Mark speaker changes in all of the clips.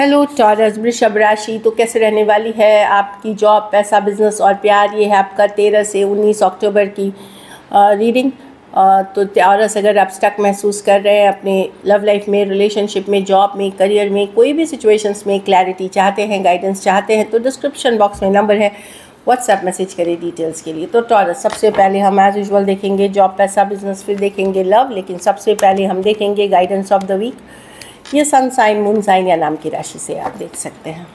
Speaker 1: Hello taurus वृषभ राशि, तो कैसे रहने वाली है आपकी जॉब, पैसा, बिजनेस और प्यार। ये है आपका 13 से 19 अक्टूबर की रीडिंग। तो टॉरस, अगर आप स्टक महसूस कर रहे हैं अपने लव लाइफ में, रिलेशनशिप में, जॉब में, करियर में, कोई भी सिचुएशंस में क्लैरिटी चाहते हैं, गाइडेंस चाहते हैं, तो डिस्क्रिप्शन बॉक्स में नंबर है, व्हाट्सएप मैसेज करें डिटेल्स के लिए। तो टॉरस, सबसे पहले हम एज यूजुअल देखेंगे जॉब, पैसा, बिजनेस, फिर देखेंगे लव, लेकिन सबसे पहले हम देखेंगे गाइडेंस ऑफ द वीक। ये सन साइन, मून साइन या नाम की राशि से आप देख सकते हैं।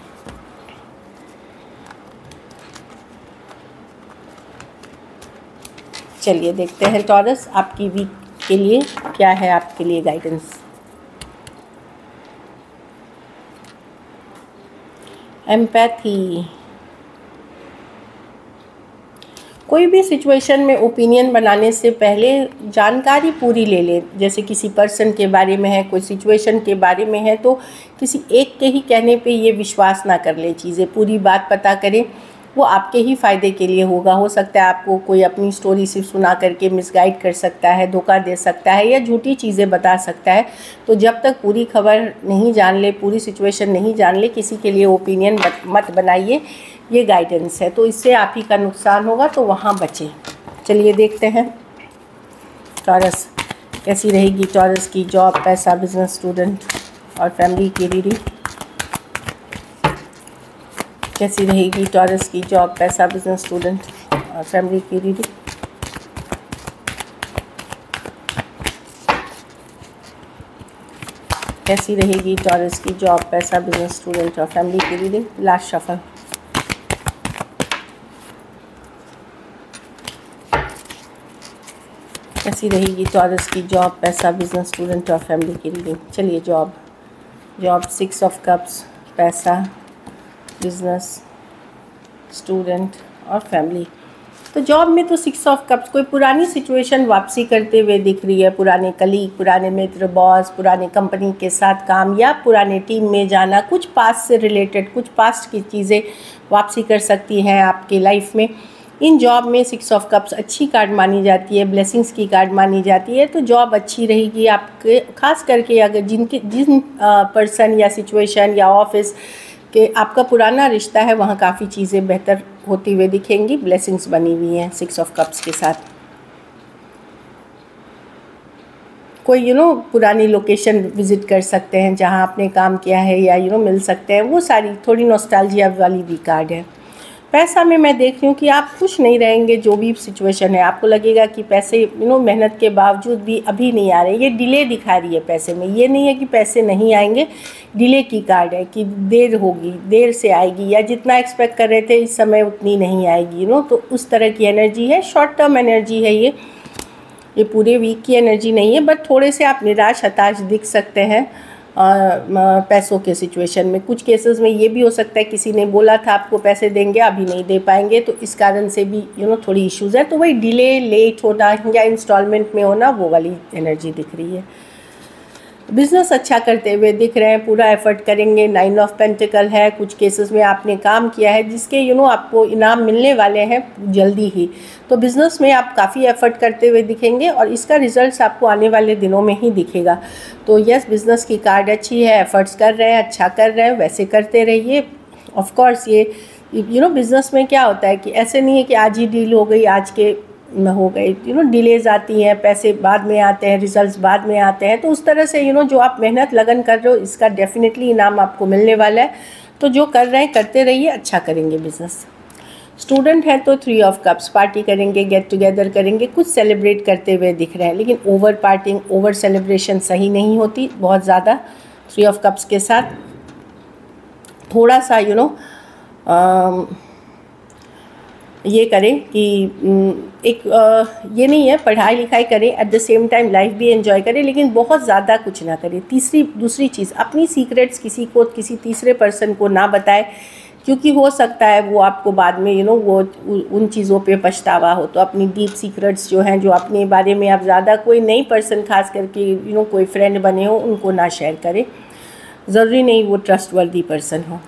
Speaker 1: चलिए देखते हैं टॉरस, आपकी वीक के लिए क्या है आपके लिए गाइडेंस। एम्पैथी। कोई भी सिचुएशन में ओपिनियन बनाने से पहले जानकारी पूरी ले लें। जैसे किसी पर्सन के बारे में है, कोई सिचुएशन के बारे में है, तो किसी एक के ही कहने पे ये विश्वास ना कर ले, चीज़ें पूरी बात पता करें, वो आपके ही फ़ायदे के लिए होगा। हो सकता है आपको कोई अपनी स्टोरी सिर्फ सुना करके मिसगाइड कर सकता है, धोखा दे सकता है या झूठी चीज़ें बता सकता है। तो जब तक पूरी खबर नहीं जान ले, पूरी सिचुएशन नहीं जान ले, किसी के लिए ओपिनियन मत बनाइए। ये गाइडेंस है, तो इससे आप ही का नुकसान होगा, तो वहाँ बचें। चलिए देखते हैं टॉरस, कैसी रहेगी टॉरस की जॉब, पैसा, बिजनेस, स्टूडेंट और फैमिली की रीडिंग। कैसी रहेगी टॉरस की जॉब, पैसा, बिजनेस, स्टूडेंट और फैमिली की रीडिंग। कैसी रहेगी टॉरस की जॉब, पैसा, बिजनेस, स्टूडेंट और फैमिली की रीडिंग। Last shuffle. कैसी रहेगी टॉरस की जॉब, पैसा, बिजनेस, स्टूडेंट और फैमिली की रीडिंग। चलिए जॉब 6 ऑफ कप्स, पैसा, बिजनेस, स्टूडेंट और फैमिली। तो जॉब में तो 6 ऑफ कप्स, कोई पुरानी सिचुएशन वापसी करते हुए दिख रही है। पुराने कलीग, पुराने मित्र, बॉस, पुराने कंपनी के साथ काम या पुराने टीम में जाना, कुछ पास्ट से रिलेटेड, कुछ पास्ट की चीज़ें वापसी कर सकती हैं आपके लाइफ में। इन जॉब में 6 ऑफ कप्स अच्छी कार्ड मानी जाती है, ब्लेसिंग्स की कार्ड मानी जाती है। तो जॉब अच्छी रहेगी आपके, खास करके अगर जिन पर्सन या सिचुएशन या ऑफिस के आपका पुराना रिश्ता है, वहाँ काफ़ी चीज़ें बेहतर होती हुई दिखेंगी। ब्लेसिंग्स बनी हुई हैं 6 ऑफ कप्स के साथ। कोई पुरानी लोकेशन विज़िट कर सकते हैं जहाँ आपने काम किया है, या मिल सकते हैं। वो सारी थोड़ी नॉस्टैल्जिया वाली भी कार्ड है। पैसा में मैं देख रही हूँ कि आप खुश नहीं रहेंगे जो भी सिचुएशन है। आपको लगेगा कि पैसे मेहनत के बावजूद भी अभी नहीं आ रहे। ये डिले दिखा रही है पैसे में। ये नहीं है कि पैसे नहीं आएंगे, डिले की कार्ड है कि देर होगी, देर से आएगी, या जितना एक्सपेक्ट कर रहे थे इस समय उतनी नहीं आएगी। तो उस तरह की एनर्जी है, शॉर्ट टर्म एनर्जी है। ये पूरे वीक की एनर्जी नहीं है, बट थोड़े से आप निराश हताश दिख सकते हैं पैसों के सिचुएशन में। कुछ केसेस में ये भी हो सकता है किसी ने बोला था आपको पैसे देंगे, अभी नहीं दे पाएंगे, तो इस कारण से भी थोड़ी इश्यूज़ है। तो वही डिले, लेट होना या इंस्टॉलमेंट में होना, वो वाली एनर्जी दिख रही है। बिज़नेस अच्छा करते हुए दिख रहे हैं, पूरा एफर्ट करेंगे। 9 ऑफ पेंटिकल है। कुछ केसेस में आपने काम किया है जिसके आपको इनाम मिलने वाले हैं जल्दी ही। तो बिज़नेस में आप काफ़ी एफर्ट करते हुए दिखेंगे और इसका रिजल्ट्स आपको आने वाले दिनों में ही दिखेगा। तो यस, बिज़नेस की कार्ड अच्छी है, एफर्ट्स कर रहे हैं, अच्छा कर रहे हैं, वैसे करते रहिए। ऑफ कोर्स ये बिज़नेस में क्या होता है कि ऐसे नहीं है कि आज ही डील हो गई, आज के हो गए। डिलेज आती हैं, पैसे बाद में आते हैं, रिजल्ट्स बाद में आते हैं। तो उस तरह से जो आप मेहनत लगन कर रहे हो, इसका डेफिनेटली इनाम आपको मिलने वाला है। तो जो कर रहे हैं करते रहिए, अच्छा करेंगे बिज़नेस। स्टूडेंट है तो 3 ऑफ कप्स, पार्टी करेंगे, गेट टुगेदर करेंगे, कुछ सेलिब्रेट करते हुए दिख रहे हैं। लेकिन ओवर पार्टिंग, ओवर सेलिब्रेशन सही नहीं होती बहुत ज़्यादा। 3 ऑफ कप्स के साथ थोड़ा सा ये करें कि ये नहीं है, पढ़ाई लिखाई करें, at the same time life भी एंजॉय करें, लेकिन बहुत ज़्यादा कुछ ना करें। दूसरी चीज़, अपनी सीक्रेट्स किसी तीसरे पर्सन को ना बताएं, क्योंकि हो सकता है वो आपको बाद में वो उन चीज़ों पे पछतावा हो। तो अपनी डीप सीक्रेट्स जो हैं, जो अपने बारे में आप ज़्यादा कोई नई पर्सन खास करके कोई फ्रेंड बने हो, उनको ना शेयर करें। ज़रूरी नहीं वो ट्रस्टवर्दी पर्सन हो।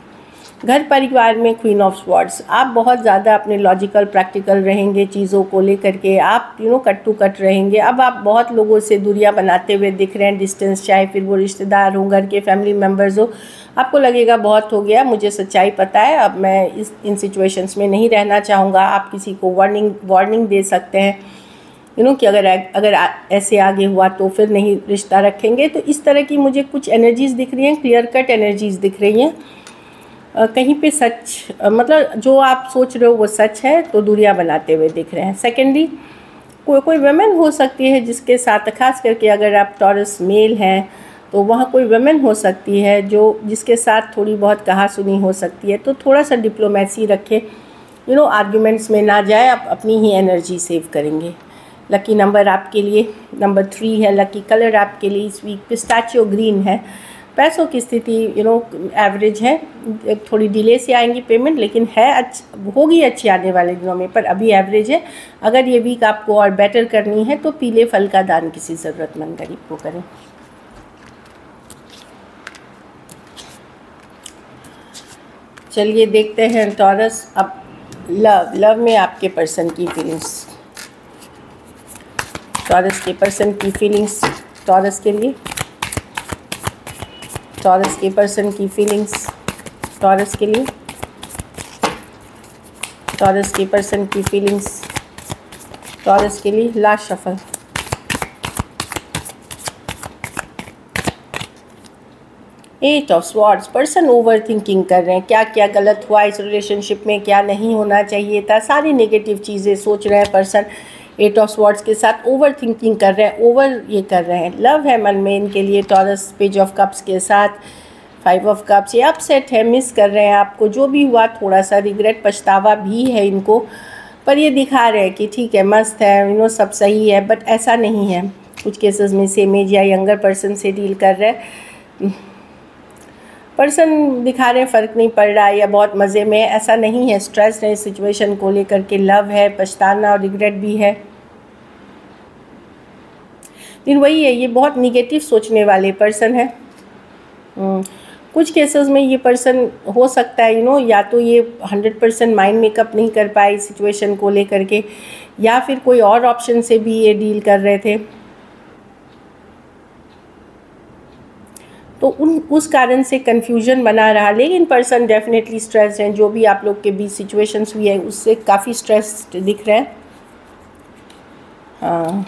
Speaker 1: घर परिवार में क्वीन ऑफ स्वॉर्ड्स, आप बहुत ज़्यादा अपने लॉजिकल प्रैक्टिकल रहेंगे चीज़ों को लेकर के, आप कट टू कट रहेंगे। अब आप बहुत लोगों से दूरियां बनाते हुए दिख रहे हैं, डिस्टेंस, चाहे फिर वो रिश्तेदार हो, घर के फैमिली मेम्बर्स हो। आपको लगेगा बहुत हो गया, मुझे सच्चाई पता है, अब मैं इन सिचुएशंस में नहीं रहना चाहूँगा। आप किसी को वार्निंग दे सकते हैं कि अगर ऐसे आगे हुआ तो फिर नहीं रिश्ता रखेंगे। तो इस तरह की मुझे कुछ एनर्जीज़ दिख रही हैं, क्लियर कट एनर्जीज़ दिख रही हैं। कहीं पे सच मतलब जो आप सोच रहे हो वो सच है, तो दूरियां बनाते हुए दिख रहे हैं। सेकेंडली, कोई वुमेन हो सकती है जिसके साथ, खास करके अगर आप टॉरस मेल हैं तो वहाँ कोई वुमेन हो सकती है जिसके साथ थोड़ी बहुत कहा सुनी हो सकती है। तो थोड़ा सा डिप्लोमेसी रखें, आर्ग्यूमेंट्स में ना जाए, आप अपनी ही एनर्जी सेव करेंगे। लकी नंबर आपके लिए नंबर 3 है। लकी कलर आपके लिए इस वीक पिस्ताचियो ग्रीन है। पैसों की स्थिति एवरेज है, थोड़ी डिले से आएंगी पेमेंट, लेकिन होगी अच्छी आने वाले दिनों में, पर अभी एवरेज है। अगर ये वीक आपको और बेटर करनी है तो पीले फल का दान किसी ज़रूरतमंद गरीब को करें। चलिए देखते हैं टॉरस, अब लव में आपके पर्सन की फीलिंग्स, टॉरस के पर्सन की फीलिंग्स, टॉरस के लिए, टॉरस के पर्सन की फीलिंग्स, टॉरस के लिए, टॉरस के पर्सन की फीलिंग्स, टॉरस के लिए। Last shuffle. Eight of swords, person overthinking कर रहे हैं, क्या क्या गलत हुआ इस रिलेशनशिप में, क्या नहीं होना चाहिए था, सारी नेगेटिव चीज़ें सोच रहे हैं पर्सन। एट ऑफ स्वॉर्ड्स के साथ ओवर थिंकिंग कर रहे हैं, ये कर रहे हैं। लव है मन में इनके लिए टॉरस, पेज ऑफ कप्स के साथ 5 ऑफ कप्स। ये अपसेट है, मिस कर रहे हैं आपको, जो भी हुआ थोड़ा सा रिग्रेट, पछतावा भी है इनको, पर ये दिखा रहे हैं कि ठीक है, मस्त है, सब सही है, बट ऐसा नहीं है। कुछ केसेस में सेम एज या यंगर पर्सन से डील कर रहे हैं, पर्सन दिखा रहे हैं फ़र्क नहीं पड़ रहा है या बहुत मज़े में है, ऐसा नहीं है। स्ट्रेस है इस सिचुएशन को लेकर के, लव है, पछताना और रिग्रेट भी है। लेकिन वही है, ये बहुत निगेटिव सोचने वाले पर्सन है। कुछ केसेस में ये पर्सन हो सकता है या तो ये 100% माइंड मेकअप नहीं कर पाए इस सिचुएशन को लेकर के, या फिर कोई और ऑप्शन से भी ये डील कर रहे थे, तो उस कारण से कन्फ्यूजन बना रहा। लेकिन पर्सन डेफिनेटली स्ट्रेस हैं, जो भी आप लोग के बीच सिचुएशंस हुई है उससे काफ़ी स्ट्रेस दिख रहा है। हाँ,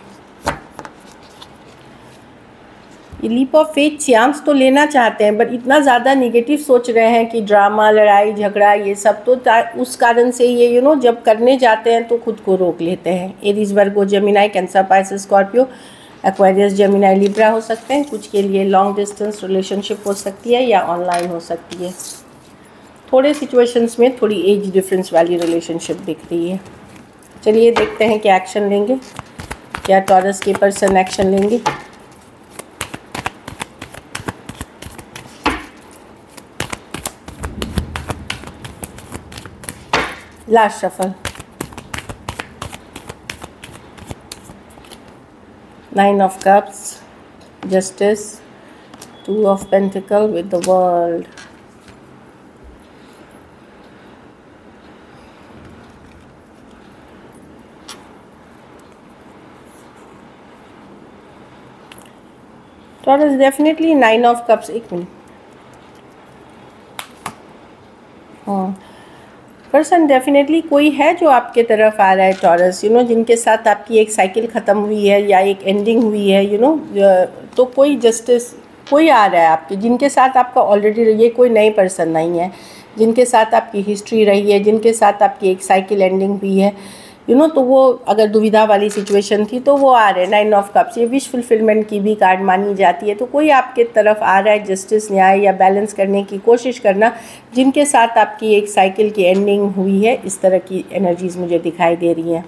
Speaker 1: ये लीप ऑफ फेथ चांस तो लेना चाहते हैं, बट इतना ज़्यादा निगेटिव सोच रहे हैं कि ड्रामा, लड़ाई झगड़ा ये सब, तो उस कारण से ये जब करने जाते हैं तो खुद को रोक लेते हैं। Aries, Virgo, Gemini, Cancer, Pisces, Scorpio, Aquarius, Gemini, Libra हो सकते हैं। कुछ के लिए लॉन्ग डिस्टेंस रिलेशनशिप हो सकती है या ऑनलाइन हो सकती है। थोड़े सिचुएशंस में थोड़ी एज डिफरेंस वाली रिलेशनशिप दिख रही है। चलिए देखते हैं क्या एक्शन लेंगे, क्या टॉरस के पर्सन एक्शन लेंगे। Last shuffle. 9 of cups, justice, 2 of pentacles with the world. Taurus definitely 9 of cups। एक मिनट, पर्सन डेफिनेटली कोई है जो आपके तरफ आ रहा है टॉरस, जिनके साथ आपकी एक साइकिल ख़त्म हुई है या एक एंडिंग हुई है, तो कोई जस्टिस, कोई आ रहा है आपके, जिनके साथ आपका ऑलरेडी रही है, कोई नए पर्सन नहीं है, जिनके साथ आपकी हिस्ट्री रही है, जिनके साथ आपकी एक साइकिल एंडिंग हुई है, तो वो अगर दुविधा वाली सिचुएशन थी तो वो आ रहे हैं। 9 ऑफ कप्स, ये विश फुलफिलमेंट की भी कार्ड मानी जाती है। तो कोई आपके तरफ आ रहा है, जस्टिस, न्याय या बैलेंस करने की कोशिश करना, जिनके साथ आपकी एक साइकिल की एंडिंग हुई है। इस तरह की एनर्जीज मुझे दिखाई दे रही हैं।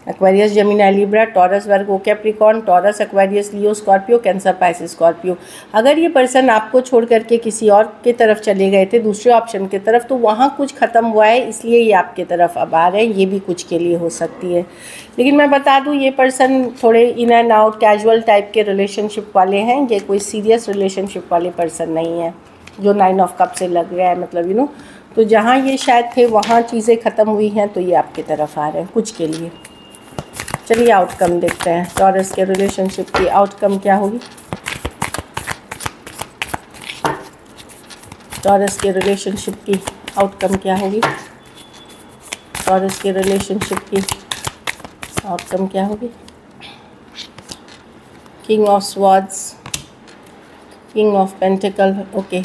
Speaker 1: एक्वेरियस, जेमिनी, लिब्रा, टॉरस, वर्गो, कैप्रिकॉर्न, टॉरस, एक्वेरियस, लियो, स्कॉर्पियो, कैंसर, पाइसेस, स्कॉर्पियो। अगर ये पर्सन आपको छोड़ करके किसी और की तरफ चले गए थे, दूसरे ऑप्शन की तरफ, तो वहाँ कुछ ख़त्म हुआ है, इसलिए ये आपके तरफ अब आ रहे हैं। ये भी कुछ के लिए हो सकती है। लेकिन मैं बता दूँ, ये पर्सन थोड़े in and out, casual type के रिलेशनशिप वाले हैं। ये कोई सीरियस रिलेशनशिप वाले पर्सन नहीं है जो 9 ऑफ कप से लग रहा है। मतलब तो जहाँ ये शायद थे वहाँ चीज़ें ख़त्म हुई हैं, तो ये आपकी तरफ आ रहे हैं कुछ के लिए। चलिए आउटकम देखते हैं, टॉरस के रिलेशनशिप की आउटकम क्या होगी। टॉरस के रिलेशनशिप की आउटकम क्या होगी। टॉरस के रिलेशनशिप की आउटकम क्या होगी। King of swords, king of pentacle, okay,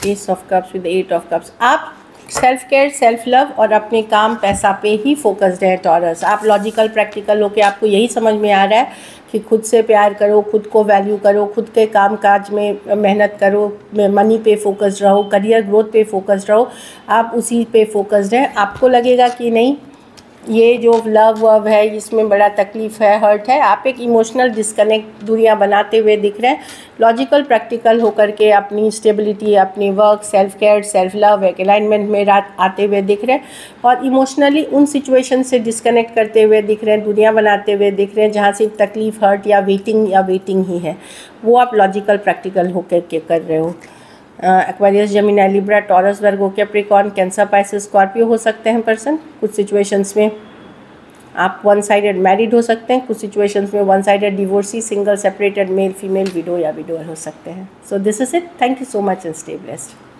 Speaker 1: S of cups with 8 of cups. आप सेल्फ केयर, सेल्फ लव और अपने काम पैसा पे ही फोकस्ड हैं टॉरस। आप लॉजिकल प्रैक्टिकल हो के आपको यही समझ में आ रहा है कि खुद से प्यार करो, खुद को वैल्यू करो, खुद के काम काज में मेहनत करो, मनी पे फोकस्ड रहो, करियर ग्रोथ पे फोकस्ड रहो, आप उसी पे फोकस्ड हैं। आपको लगेगा कि नहीं ये जो लव वव है इसमें बड़ा तकलीफ़ है, हर्ट है, आप एक इमोशनल डिस्कनेक्ट दूरियां बनाते हुए दिख रहे हैं। लॉजिकल प्रैक्टिकल होकर के अपनी स्टेबिलिटी, अपनी work, self care, self love, एक अलाइनमेंट में आते हुए दिख रहे हैं और इमोशनली उन सिचुएशन से डिस्कनेक्ट करते हुए दिख रहे हैं, दूरियां बनाते हुए दिख रहे हैं जहाँ सिर्फ तकलीफ़, हर्ट या वेटिंग ही है, वो आप लॉजिकल प्रैक्टिकल होकर के कर रहे हो। एक्वेरियस, जेमिनी, लिब्रा, टॉरस, वर्गो, कैप्रिकॉर्न, कैंसर, पाइसेस, स्कॉर्पियो हो सकते हैं पर्सन। कुछ सिचुएशंस में आप वन साइडेड मैरिड हो सकते हैं, कुछ सिचुएशंस में one sided divorcee, single, separated, male female, window या विडोअर हो सकते हैं। So this is it. Thank you so much and stay blessed.